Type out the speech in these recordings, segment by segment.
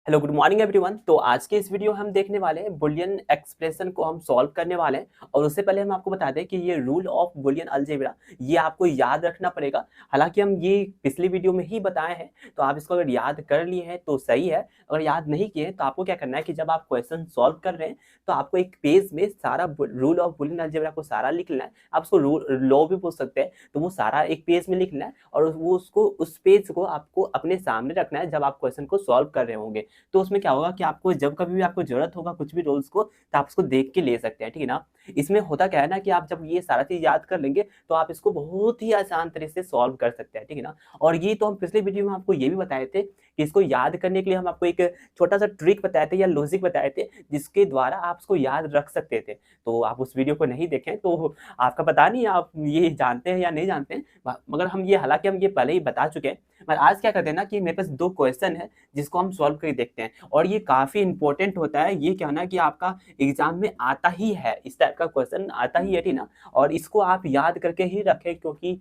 Hello good morning everyone. तो आज के इस वीडियो हम देखने वाले हैं बुलियन एक्सप्रेशन को हम सॉल्व करने वाले हैं। और उससे पहले हम आपको बता दें कि ये रूल ऑफ बुलियन अलजेब्रा ये आपको याद रखना पड़ेगा। हालांकि हम ये पिछली वीडियो में ही बताए हैं, तो आप इसको अगर याद कर लिए हैं तो सही है। अगर याद नहीं किए तो आपको क्या करना है कि जब आप क्वेश्चन सॉल्व कर रहे हैं तो आपको एक पेज में सारा रूल ऑफ बुलियन अलजेब्रा को सारा लिख लेना है। आप उसको लॉ भी पूछ सकते हैं, तो वो सारा एक पेज में लिखना है और वो उसको उस पेज को आपको अपने सामने रखना है जब आप क्वेश्चन को सॉल्व कर रहे होंगे। तो उसमें क्या होगा कि आपको जब कभी भी आपको जरूरत होगा कुछ भी रूल्स को, तो आप उसको देख के ले सकते हैं, ठीक है ना। इसमें होता क्या है ना कि आप जब ये सारा चीज याद कर लेंगे तो आप इसको बहुत ही आसान तरीके से सॉल्व कर सकते हैं, ठीक है ना। और ये तो हम पिछले वीडियो में आपको ये भी बताए थे कि इसको याद करने के लिए हम आपको एक छोटा सा ट्रिक बताए थे या लॉजिक बताए थे जिसके द्वारा आप इसको याद रख सकते थे। तो आप उस वीडियो को नहीं देखें तो आपका पता नहीं आप ये जानते हैं या नहीं जानते हैं, मगर हम ये हालांकि हम ये पहले ही बता चुके हैं। मगर आज क्या करते हैं ना कि मेरे पास दो क्वेश्चन है जिसको हम सॉल्व करके देखते हैं, और ये काफी इंपॉर्टेंट होता है। ये क्या ना कि आपका एग्जाम में आता ही है, इस टाइप का क्वेश्चन आता ही है, ठीक ना। और इसको आप याद करके ही रखें क्योंकि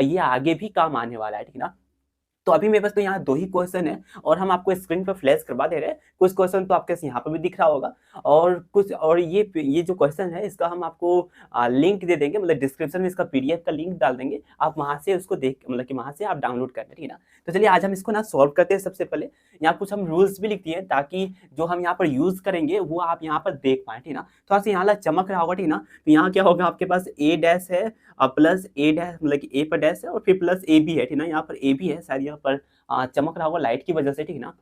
ये आगे भी काम आने वाला है, ठीक ना। तो अभी मेरे पास तो यहाँ दो ही क्वेश्चन है और हम आपको स्क्रीन पर फ्लैश करवा दे रहे हैं। कुछ क्वेश्चन तो आपके यहाँ पर भी दिख रहा होगा, और कुछ और ये जो क्वेश्चन है इसका हम आपको लिंक दे देंगे, मतलब डिस्क्रिप्शन में इसका पीडीएफ का लिंक डाल देंगे। आप वहां से उसको देख, मतलब कि वहां से आप डाउनलोड करना, ठीक है ना। तो चलिए आज हम इसको ना सॉल्व करते हैं। सबसे पहले यहाँ कुछ हम रूल्स भी लिख दिए ताकि जो हम यहाँ पर यूज करेंगे वो आप यहाँ पर देख पाए, ठीक ना। थोड़ा सा यहाँ चमक रहा होगा, ठीक ना। तो यहाँ क्या होगा, आपके पास ए डैश है प्लस ए डैश, मतलब कि ए पर डैश है और फिर प्लस ए बी है, ठीक ना। यहाँ पर ए बी है, शायद यहाँ पर चमक रहा होगा लाइट की वजह से, ठीक ना।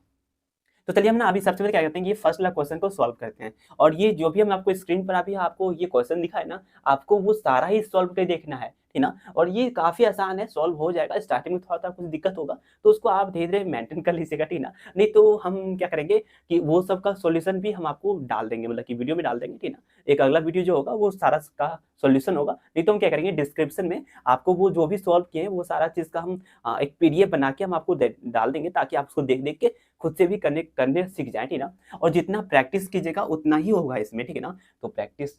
तो चलिए हम ना अभी सबसे पहले क्या करते हैं, ये फर्स्ट वाला क्वेश्चन को सॉल्व करते हैं। और ये जो भी हम आपको स्क्रीन पर अभी आपको ये क्वेश्चन दिखा है ना, आपको वो सारा ही सॉल्व करके देखना है, ठीक ना। और ये काफी आसान है, सॉल्व हो जाएगा। स्टार्टिंग में थोड़ा सा कुछ दिक्कत होगा तो उसको आप धीरे धीरे मेंटेन कर लीजिएगा, ठीक ना। नहीं तो हम क्या करेंगे कि वो सब का सॉल्यूशन भी हम आपको डाल देंगे, मतलब कि वीडियो में डाल देंगे, ठीक ना। एक अगला वीडियो जो होगा वो सारा का सॉल्यूशन होगा। नहीं तो हम क्या करेंगे, डिस्क्रिप्शन में आपको वो जो भी सॉल्व किए हैं वो सारा चीज का हम एक पीडीएफ बना के हम आपको डाल देंगे, ताकि आप उसको देख देख के खुद से भी करने करने सीख जाए, ठीक ना। और जितना प्रैक्टिस कीजिएगा उतना ही होगा इसमें, ठीक है ना। तो प्रैक्टिस,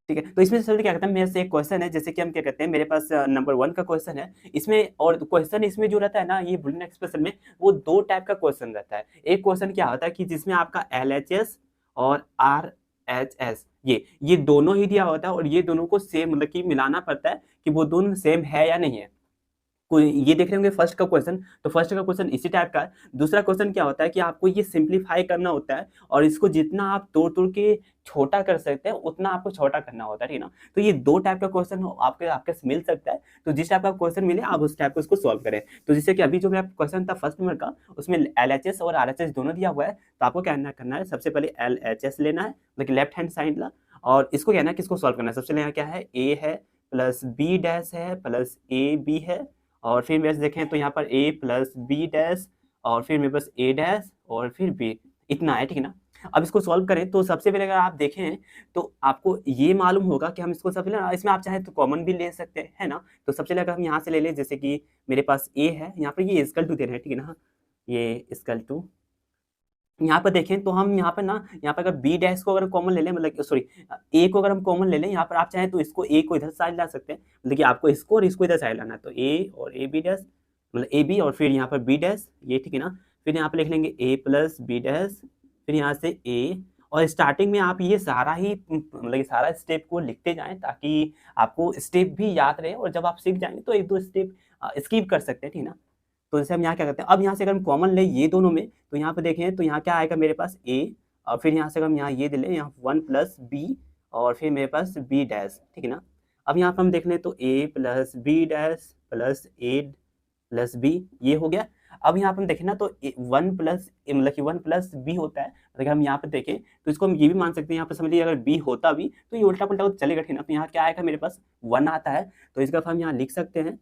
ठीक है। तो इसमें सबसे क्या करते हैं, मेरे से एक क्वेश्चन है, जैसे कि हम क्या कहते हैं, मेरे पास नंबर 1 का क्वेश्चन है इसमें। और क्वेश्चन इसमें जो रहता है ना, ये बुलियन एक्सप्रेशन में वो दो टाइप का क्वेश्चन रहता है। एक क्वेश्चन क्या होता है कि जिसमें आपका LHS और RHS ये दोनों ही दिया होता है, और ये दोनों को सेम, मतलब कि मिलाना पड़ता है कि वो दोनों सेम है या नहीं है। कोई ये देख रहे होंगे फर्स्ट का क्वेश्चन, तो फर्स्ट का क्वेश्चन इसी टाइप का है। दूसरा क्वेश्चन क्या होता है कि आपको ये सिंप्लीफाई करना होता है, और इसको जितना आप तोड़ तोड़ के छोटा कर सकते हैं उतना आपको छोटा करना होता है, ठीक है ना। तो ये दो टाइप का क्वेश्चन आपके आपके से मिल सकता है। तो जिस टाइप का क्वेश्चन मिले आप उस टाइप को इसको सॉल्व करें। तो जैसे कि अभी जो मेरा क्वेश्चन था फर्स्ट नंबर का, उसमें LHS और RHS दोनों दिया हुआ है। तो आपको क्या करना है, सबसे पहले LHS लेना है, मतलब लेफ्ट हैंड साइड ला, और इसको कहना है किसको सॉल्व करना है। सबसे पहले क्या है, ए है प्लस बी डैश है प्लस ए बी है, और फिर मेरे देखें तो यहाँ पर a प्लस बी डैश, और फिर मेरे पास a डैश और फिर b, इतना है, ठीक है ना। अब इसको सॉल्व करें तो सबसे पहले अगर आप देखें तो आपको ये मालूम होगा कि हम इसको सबसे पहले इसमें आप चाहे तो कॉमन भी ले सकते हैं ना। तो सबसे पहले अगर हम यहाँ से ले लें, जैसे कि मेरे पास a है, यहाँ पर ये इक्वल टू दे रहे हैं, ठीक है ना। ये इक्वल टू यहाँ पर देखें तो हम यहाँ पर ना, यहाँ पर अगर बी डैश को अगर कॉमन ले लें, मतलब सॉरी ए को अगर हम कॉमन ले लें, यहाँ पर आप चाहें तो इसको ए को इधर साइड ला सकते हैं, मतलब कि आपको इसको और इसको इधर साइड लाना है। तो ए और ए बी डैश, मतलब ए बी और फिर यहाँ पर बी डैश, ये ठीक है ना। फिर यहाँ पर लिख लेंगे ए प्लस बी डैश, फिर यहाँ से ए, और स्टार्टिंग में आप ये सारा ही, मतलब कि सारा स्टेप को लिखते जाएं ताकि आपको स्टेप भी याद रहे, और जब आप सीख जाएंगे तो एक दो स्टेप स्किप कर सकते हैं, ठीक है ना। तो जैसे हम यहाँ क्या करते हैं, अब यहाँ से अगर हम कॉमन ले ये दोनों में, तो यहाँ पे देखें तो यहाँ क्या आएगा मेरे पास a, और फिर यहाँ से अगर हम यहाँ ये दे लें, यहाँ 1 प्लस बी, और फिर मेरे पास b डैश, ठीक है ना। अब यहाँ पर हम देख लें तो a plus B dash plus a plus b, ये हो गया। अब यहाँ पर हम देखें ना तो 1 प्लस, मतलब कि 1 प्लस बी होता है। अगर हम यहाँ पर देखें तो इसको हम ये भी मान सकते हैं, यहाँ पर समझ लीजिए अगर b होता भी तो ये उल्टा पुल्टा चलेगा, ठीक ना। तो यहाँ क्या आएगा मेरे पास 1 आता है, तो इसका हम यहाँ लिख सकते हैं,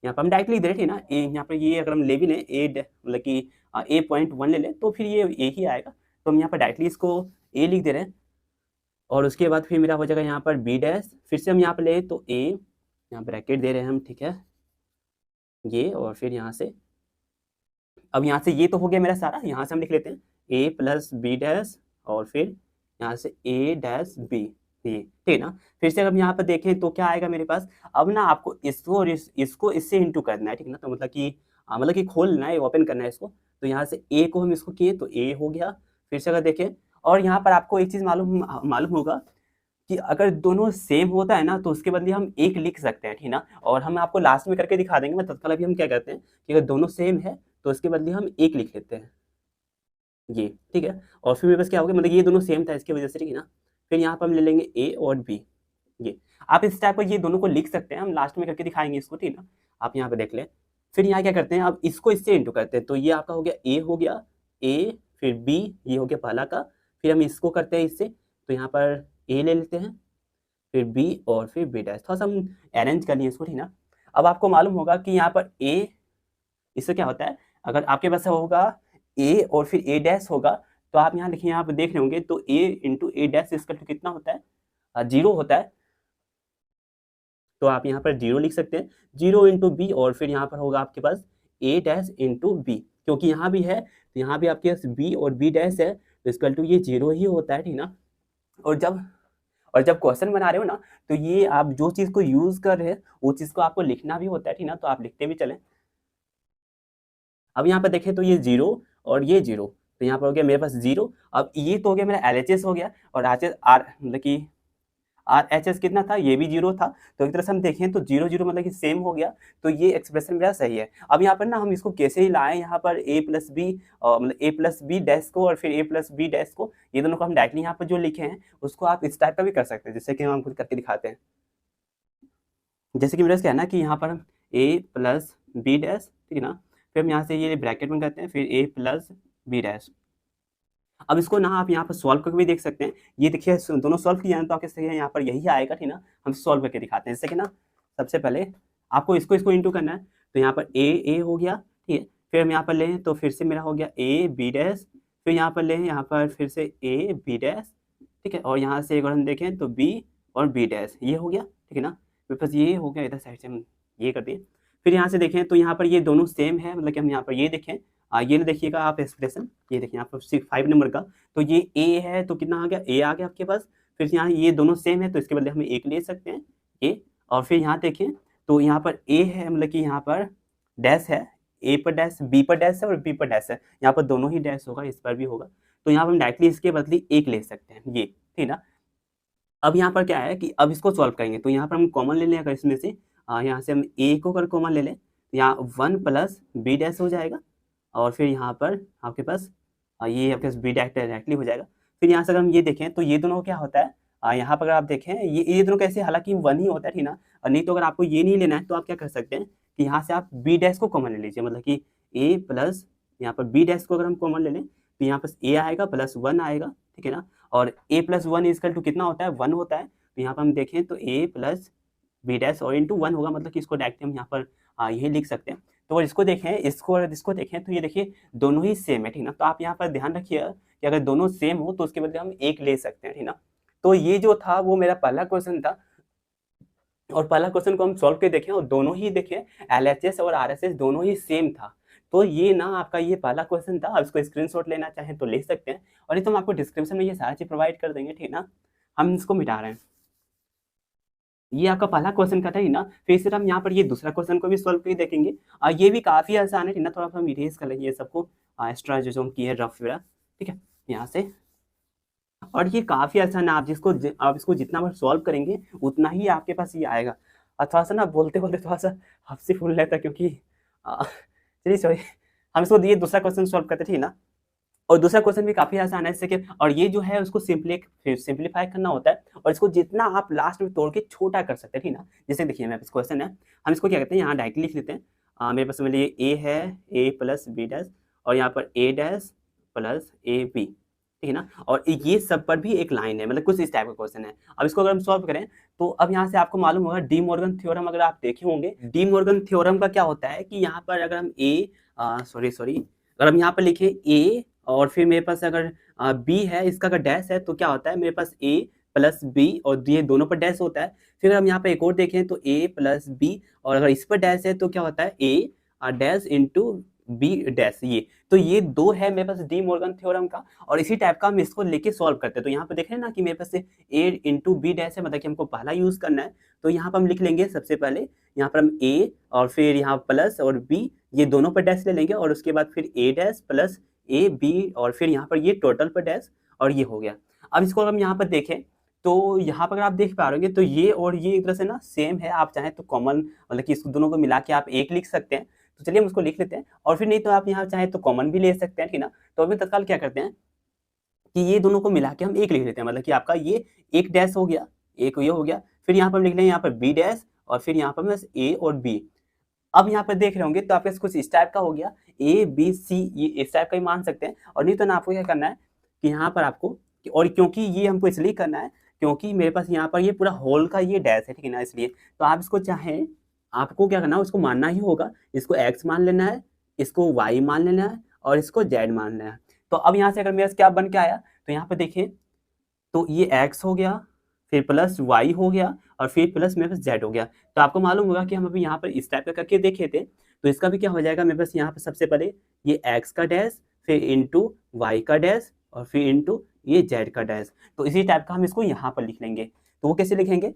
यहाँ पर हम डायरेक्टली लिख दे रहे थे ना ए, यहाँ पर ये अगर हम ले भी लें ए, मतलब कि A.1 ले लें तो फिर ये ए ही आएगा। तो हम यहाँ पर डायरेक्टली इसको ए लिख दे रहे हैं, और उसके बाद फिर मेरा हो जाएगा यहाँ पर बी डैश, फिर से हम यहाँ पर ले तो ए, यहाँ ब्रैकेट दे रहे हैं हम, ठीक है, ये, और फिर यहाँ से, अब यहाँ से ये तो हो गया मेरा सारा। यहाँ से हम लिख लेते हैं ए प्लस बी डैश, और फिर यहाँ से ए डैश बी, ये ठीक है ना। फिर से अगर हम यहाँ पर देखें तो क्या आएगा मेरे पास, अब ना आपको इसको और इसको इससे इंटू करना है, ठीक है ना। तो मतलब कि खोलना है, ओपन करना है इसको, तो यहाँ से ए को हम इसको किए तो ए हो गया। फिर से अगर देखें, और यहाँ पर आपको एक चीज़ मालूम होगा कि अगर दोनों सेम होता है ना तो उसके बदले हम एक लिख सकते हैं, ठीक ना। और हम आपको लास्ट में करके दिखा देंगे, मैं तत्काल अभी हम क्या करते हैं कि अगर दोनों सेम है तो उसके बदले हम एक लिख लेते हैं, ये ठीक है। और फिर मेरे पास क्या होगा, मतलब ये दोनों सेम था इसकी वजह से, ठीक है ना। फिर यहाँ पर हम ले लेंगे ए और बी, ये आप इस टाइप पर ये दोनों को लिख सकते हैं, हम लास्ट में करके दिखाएंगे इसको, ठीक ना। आप यहाँ पे देख लें। फिर यहाँ क्या करते हैं, अब इसको इससे इंटू करते हैं, तो ये आपका हो गया ए हो गया, ए फिर बी, ये हो गया पहला का। फिर हम इसको करते हैं इससे, तो यहाँ पर ए ले लेते हैं, फिर बी और फिर बी डैश। थोड़ा सा हम अरेंज कर लिए इसको, ठीक ना। अब आपको मालूम होगा कि यहाँ पर ए, इससे क्या होता है, अगर आपके पास होगा ए और फिर ए डैश होगा, तो आप यहाँ देखिए, यहाँ पर देख रहे होंगे, तो ए इंटू ए डैश इसका कितना होता है, 0 होता है। तो आप यहाँ पर 0 लिख सकते हैं, 0 इंटू बी, और फिर यहाँ पर होगा आपके पास ए डैश इंटू बी, क्योंकि यहाँ भी है तो यहाँ भी आपके पास बी और बी डैश है, तो इसका टू ये 0 ही होता है, ठीक ना। और जब क्वेश्चन बना रहे हो ना, तो ये आप जो चीज़ को यूज़ कर रहे हैं वो चीज़ को आपको लिखना भी होता है, ठीक ना, तो आप लिखते भी चलें। अब यहाँ पर देखें तो ये 0 और ये 0, तो यहाँ पर हो गया मेरे पास 0। अब ये तो हो गया मेरा LHS हो गया, और आर मतलब कि RHS कितना था, ये भी 0 था। तो एक तरह से हम देखें तो 0 0 मतलब कि सेम हो गया, तो ये एक्सप्रेशन मेरा सही है। अब यहाँ पर ना हम इसको कैसे ही लाएं, यहाँ पर a प्लस बी, मतलब a प्लस बी डैश को और फिर a प्लस बी डैश को, ये दोनों को हम डायरेक्टली यहाँ पर जो लिखे हैं उसको आप इस टाइप का भी कर सकते हैं, जैसे कि हम खुद करके दिखाते हैं। जैसे कि मेरा क्या है ना कि यहाँ पर हम a प्लस बी डैश, ठीक है ना, फिर हम यहाँ से ये ब्रैकेट में करते हैं, फिर a प्लस बी डैश। अब इसको ना आप यहाँ पर सॉल्व करके भी देख सकते हैं। ये देखिए दोनों सॉल्व किया है तो आपके सही है, यहाँ पर यही आएगा, ठीक ना। हम सॉल्व करके दिखाते हैं, जैसे कि ना सबसे पहले आपको इसको इंटू करना है, तो यहाँ पर ए हो गया, ठीक है। फिर हम यहाँ पर लें तो फिर से मेरा हो गया ए बी डैश, फिर यहाँ पर लें, यहाँ पर फिर से ए बी डैश, ठीक है। और यहाँ से अगर हम देखें तो बी और बी डैश, ये हो गया, ठीक है ना। मेरे पास ये हो गया, इधर साइड से हम ये कर दिए। फिर यहाँ से देखें तो यहाँ पर ये दोनों सेम है, मतलब कि हम यहाँ पर ये देखें, ये देखिएगा आप एक्सप्रेशन, ये देखिए यहाँ पर 5 नंबर का, तो ये ए है तो कितना आ गया, ए आ गया आपके पास। फिर यहाँ ये दोनों सेम है तो इसके बदले हम एक ले सकते हैं, ए। और फिर यहाँ देखें तो यहाँ पर ए है, मतलब कि यहाँ पर डैश है, ए पर डैश, बी पर डैश है और बी पर डैश है, यहाँ पर दोनों ही डैश होगा, इस पर भी होगा। तो यहाँ पर हम डायरेक्टली इसके बदले एक ले सकते हैं, ये ठीक ना। अब यहाँ पर क्या है कि अब इसको सॉल्व करेंगे, तो यहाँ पर हम कॉमन ले लें, अगर इसमें से यहाँ से हम ए को अगर कॉमन ले लें, तो यहाँ 1 प्लस बी डैश हो जाएगा, और फिर यहाँ पर आपके पास ये आपके पास बी डायरेक्टली हो जाएगा। फिर यहाँ से अगर हम ये देखें तो ये दोनों क्या होता है, यहाँ पर अगर आप देखें ये दोनों कैसे, हालांकि 1 ही होता है, ठीक ना। और नहीं तो अगर आपको ये नहीं लेना है तो आप क्या कर सकते हैं कि यहाँ से आप बी डैश को कॉमन ले लीजिए, मतलब कि ए प्लस यहाँ पर बी डैश को अगर हम कॉमन ले लें तो यहाँ पर ए आएगा प्लस 1 आएगा, ठीक है ना। और ए प्लस 1 इजकल टू कितना होता है, 1 होता है। तो यहाँ पर हम देखें तो ए प्लस बी डैश और इंटू 1 होगा, मतलब कि इसको डायरेक्ट हम यहाँ पर यही लिख सकते हैं। तो अगर इसको देखें, इसको देखें तो ये देखिए दोनों ही सेम है, ठीक ना। तो आप यहाँ पर ध्यान रखिए कि अगर दोनों सेम हो तो उसके बदले हम एक ले सकते हैं, ठीक ना। तो ये जो था वो मेरा पहला क्वेश्चन था, और पहला क्वेश्चन को हम सॉल्व करके देखें और दोनों ही देखें LHS और RHS दोनों ही सेम था। तो ये ना आपका ये पहला क्वेश्चन था। आप इसको स्क्रीनशॉट लेना चाहें तो ले सकते हैं, और नहीं तो हम आपको डिस्क्रिप्शन में ये सारा चीज प्रोवाइड कर देंगे, ठीक ना। हम इसको मिटा रहे हैं, ये आपका पहला क्वेश्चन का था, ही ना। फिर से हम यहाँ पर ये दूसरा क्वेश्चन को भी सॉल्व करके देखेंगे। ये भी काफी आसान है, ठीक ना। थोड़ा सा हम इरेज कर लेंगे ये सबको, एक्स्ट्रा जो हम किए रफ वगैरह, ठीक है, यहाँ से। और ये काफी आसान है, आप इसको जितना बार सॉल्व करेंगे उतना ही आपके पास ये आएगा। और थोड़ा सा ना बोलते बोलते थोड़ा सा हफ्सी फूल रहता है, क्योंकि चलिए सॉरी, हम इसको ये दूसरा क्वेश्चन सॉल्व करते, ठीक ना। और दूसरा क्वेश्चन भी काफी आसान है, जैसे कि और ये जो है उसको सिंप्लीफाई करना होता है, और इसको जितना आप लास्ट में तोड़ के छोटा कर सकते हैं, ठीक ना। जैसे देखिए मेरे पास क्वेश्चन है, हम इसको क्या कहते हैं, यहाँ डायरेक्टली लिख लेते हैं। मेरे पास मेरे ए है, ए प्लस बी डैश, और यहाँ पर ए डैश प्लस ए बी, ठीक है ना। और ये सब पर भी एक लाइन है, मतलब कुछ इस टाइप का क्वेश्चन है। अब इसको अगर हम सॉल्व करें तो अब यहाँ से आपको मालूम होगा डी मॉर्गन थ्योरम, अगर आप देखे होंगे डी मॉर्गन थ्योरम का क्या होता है कि यहाँ पर अगर हम अगर हम यहाँ पर लिखें ए और फिर मेरे पास अगर बी है, इसका अगर डैश है तो क्या होता है, मेरे पास ए प्लस बी और ये दोनों पर डैश होता है। फिर हम यहाँ पे एक और देखें तो ए प्लस बी, और अगर इस पर डैश है तो क्या होता है, ए डैश इंटू बी डैश। ये तो ये दो है मेरे पास डी मॉर्गन थ्योरम का, और इसी टाइप का हम इसको लेके सॉल्व करते हैं। तो यहाँ पे देख रहे हैं ना कि मेरे पास ए इंटू बी डैश है, मतलब कि हमको पहला यूज करना है। तो यहाँ पर हम लिख लेंगे सबसे पहले, यहाँ पर हम ए और फिर यहाँ प्लस और बी, ये दोनों पर डैश ले लेंगे और उसके बाद फिर ए डैश प्लस ए बी और फिर यहाँ पर ये टोटल पर डैश और ये हो गया। अब इसको हम यहाँ पर देखें तो यहाँ पर अगर आप देख पा रहे होंगे तो ये और ये एक तरह से ना सेम है, आप चाहें तो कॉमन मतलब कि इसको दोनों को मिला के आप एक लिख सकते हैं। तो चलिए हम उसको लिख लेते हैं और फिर नहीं तो आप यहाँ चाहें तो कॉमन भी ले सकते हैं, ठीक ना। तो अभी तत्काल क्या करते हैं कि ये दोनों को मिला के हम एक लिख लेते हैं, मतलब कि आपका ये एक डैश हो गया, एक ये हो गया, फिर यहाँ पर हम लिख लेंगे यहाँ पर बी डैश और फिर यहाँ पर बस ए और बी। अब यहाँ पर देख रहे होंगे तो आपके कुछ इस टाइप का हो गया, ए बी सी ये इस टाइप का ही मान सकते हैं। और नहीं तो ना आपको क्या करना है कि यहाँ पर आपको, और क्योंकि ये हमको इसलिए करना है क्योंकि मेरे पास यहाँ पर ये पूरा होल का ये डैश है, ठीक है ना, इसलिए तो आप इसको चाहें आपको क्या करना है उसको मानना ही होगा, इसको एक्स मान लेना है, इसको वाई मान लेना है और इसको जेड मान लेना है। तो अब यहाँ से अगर मेरा क्या बन के आया तो यहाँ पर देखिए तो ये एक्स हो गया, फिर प्लस वाई हो गया और फिर प्लस मेरे पास जेड हो गया। तो आपको मालूम होगा कि हम अभी यहाँ पर इस टाइप का करके देखे थे, तो इसका भी क्या हो जाएगा मेरे पास यहाँ पर सबसे पहले ये एक्स का डैश फिर इंटू वाई का डैश और फिर इंटू ये जेड का डैश। तो इसी टाइप का हम इसको यहाँ पर लिख लेंगे। तो वो कैसे लिखेंगे,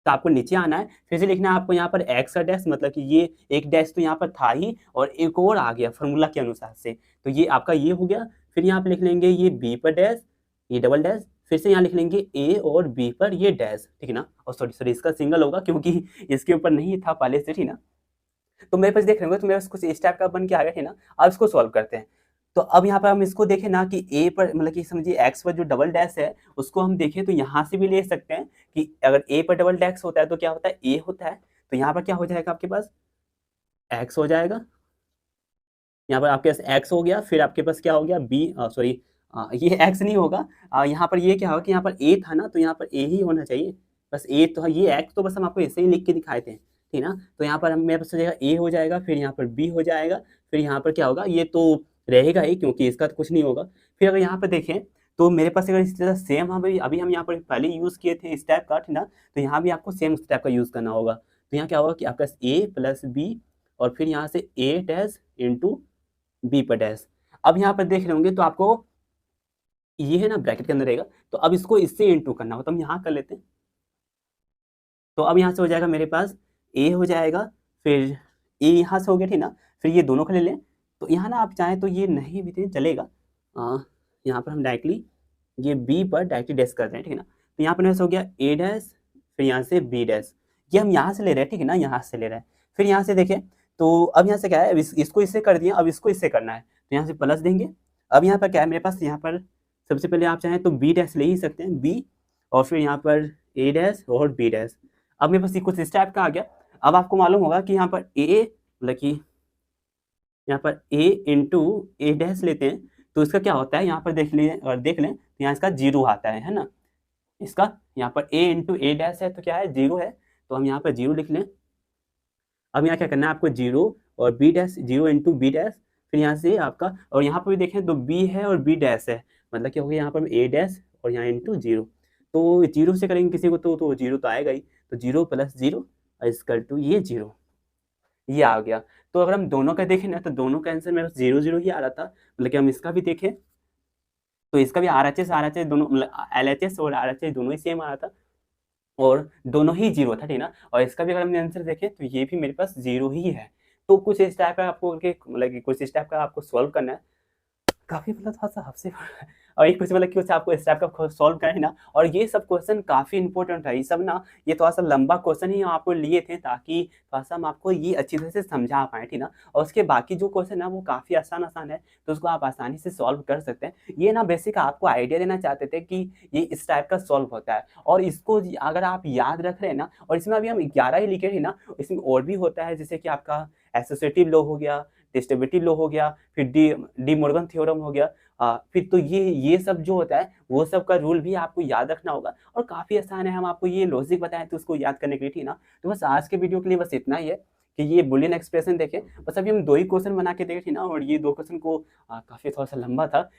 तो आपको नीचे आना है, फिर से लिखना है आपको यहाँ पर एक्स का डैश, मतलब कि ये एक डैश तो यहाँ पर था ही और एक और आ गया फॉर्मूला के अनुसार से, तो ये आपका ये हो गया। फिर यहाँ पर लिख लेंगे ये बी पर डैश, ये डबल डैश, फिर से यहाँ लिख लेंगे ए और बी पर ये डैश, ठीक है ना। और सॉरी इसका सिंगल होगा क्योंकि इसके ऊपर नहीं था पहले से, ठीक ना। तो मेरे पास देख रहे होंगे तो मेरे पास कुछ इस टाइप का बन के आ गया, ठीक ना। अब इसको सॉल्व करते हैं। तो अब यहाँ पर हम इसको देखें ना कि ए पर मतलब कि समझिए एक्स पर जो डबल डैश है उसको हम देखें तो यहाँ से भी ले सकते हैं कि अगर ए पर डबल डैश होता है तो क्या होता है ए होता है। तो यहाँ पर क्या हो जाएगा आपके पास एक्स हो जाएगा, यहाँ पर आपके पास एक्स हो गया, फिर आपके पास क्या हो गया बी सॉरी ये एक्स नहीं होगा, यहाँ पर ये क्या होगा कि यहाँ पर ए था ना तो यहाँ पर ए ही होना चाहिए, बस ए तो ये एक्स तो बस हम आपको ऐसे ही लिख के दिखाए थे, ठीक ना। तो यहाँ पर हम मेरे पास हो जाएगा ए हो जाएगा, फिर यहाँ पर बी हो जाएगा, फिर यहाँ पर क्या होगा ये तो रहेगा ही क्योंकि इसका तो कुछ नहीं होगा। फिर अगर यहाँ पर देखें तो मेरे पास अगर इस तरह सेम हम अभी हम यहाँ पर पहले यूज़ किए थे इस टाइप का, ठीक ना। तो यहाँ भी आपको सेम इस टाइप का यूज़ करना होगा। तो यहाँ क्या होगा कि आपका ए प्लस बी और फिर यहाँ से ए डैश इंटू बी पर डैश। अब यहाँ पर देख रहे होंगे तो आपको ये है ना ब्रैकेट के अंदर रहेगा, तो अब इसको इससे इंटू करना होगा तो हम यहाँ कर लेते हैं। तो अब यहाँ से हो जाएगा मेरे पास ए हो जाएगा, फिर ए यहाँ से हो गया, ठीक ना। फिर ये दोनों का ले लें तो यहाँ ना आप चाहें तो ये नहीं भी दें चलेगा, यहाँ पर हम डायरेक्टली ये बी पर डायरेक्टली डैश कर रहे हैं, ठीक है ना। तो यहाँ पर मेरे हो गया ए डैश फिर यहाँ से बी डैश, ये हम यहाँ से ले रहे हैं, ठीक है ना, यहाँ से ले रहे हैं। फिर यहाँ से देखें तो अब यहाँ से क्या है, अब इसको इससे कर दिया, अब इसको इससे करना है तो यहाँ से प्लस देंगे। अब यहाँ पर क्या है मेरे पास, यहाँ पर सबसे पहले आप चाहें तो बी डैश ले ही सकते हैं, बी और फिर यहाँ पर ए डैश और बी डैश। अब मेरे पास कुछ इस टाइप का आ गया। अब आपको मालूम होगा कि यहाँ पर ए मतलब कि यहाँ पर ए इंटू ए डैश लेते हैं तो इसका क्या होता है, यहाँ पर देख लें और देख लें तो यहाँ इसका जीरो आता है ना। इसका यहाँ पर ए इंटू ए डैश है तो क्या है जीरो है, तो हम यहाँ पर जीरो लिख लें। अब यहाँ क्या करना है आपको जीरो और B dash, zero into B dash, फिर यहाँ से आपका और यहाँ पर भी देखें तो बी है और बी डैश है, मतलब क्या हो गया यहाँ पर ए डैश और यहाँ इंटू जीरो। तो जीरो से करेंगे किसी को तो जीरो तो आएगा ही, तो zero plus zero equal to ये जीरो, ये आ गया। तो अगर हम दोनों का देखें ना तो दोनों का आंसर मेरे पास जीरो जीरो ही आ रहा था। मतलब कि हम इसका भी देखें तो इसका भी आर एच एस दोनों मतलब एल एच एस और आर एच एस दोनों ही सेम आ रहा था और दोनों ही जीरो था, ठीक ना। और इसका भी अगर हमने आंसर देखें तो ये भी मेरे पास जीरो ही है। तो कुछ इस टाइप का आपको मतलब कुछ इस टाइप का आपको सॉल्व करना है, काफी मतलब थोड़ा सा आपसे और एक कुछ मतलब कि आपको इस टाइप का सॉल्व करना है ना। और ये सब क्वेश्चन काफी इंपॉर्टेंट है, ये सब ना ये थोड़ा सा लंबा क्वेश्चन ही हम आपको लिए थे ताकि थोड़ा सा हम आपको ये अच्छी तरह से समझा पाए, ठीक ना। और उसके बाकी जो क्वेश्चन है वो काफी आसान है तो उसको आप आसानी से सॉल्व कर सकते हैं। ये ना बेसिक आपको आइडिया देना चाहते थे कि ये इस टाइप का सॉल्व होता है और इसको अगर आप याद रख रहे हैं ना, और इसमें अभी हम 11 ही लिखे थे ना, इसमें और भी होता है जैसे कि आपका एसोसिएटिव लॉ हो गया, डिस्ट्रीब्यूटिव लॉ हो गया, फिर डी मॉर्गन थ्योरम हो गया, फिर तो ये सब जो होता है वो सब का रूल भी आपको याद रखना होगा और काफी आसान है। हम आपको ये लॉजिक बताएं तो उसको याद करने के लिए, ठीक ना। तो बस आज के वीडियो के लिए बस इतना ही है कि ये बुलियन एक्सप्रेशन देखें, बस अभी हम 2 ही क्वेश्चन बना के देखे, ठीक ना। और ये 2 क्वेश्चन को काफी थोड़ा सा लंबा था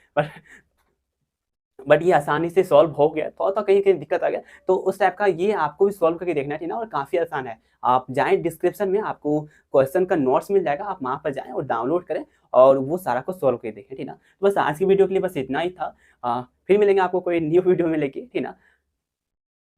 बट ये आसानी से सॉल्व हो गया, थोड़ा सा कहीं कहीं दिक्कत आ गया तो उस टाइप का ये आपको भी सॉल्व करके देखना है ना। और काफ़ी आसान है, आप जाएं डिस्क्रिप्शन में आपको क्वेश्चन का नोट्स मिल जाएगा, आप वहाँ पर जाएं और डाउनलोड करें और वो सारा को सॉल्व करके देखें, ठीक ना। तो बस आज की वीडियो के लिए बस इतना ही था, फिर मिलेंगे आपको कोई न्यू वीडियो में लेके, ठीक ना।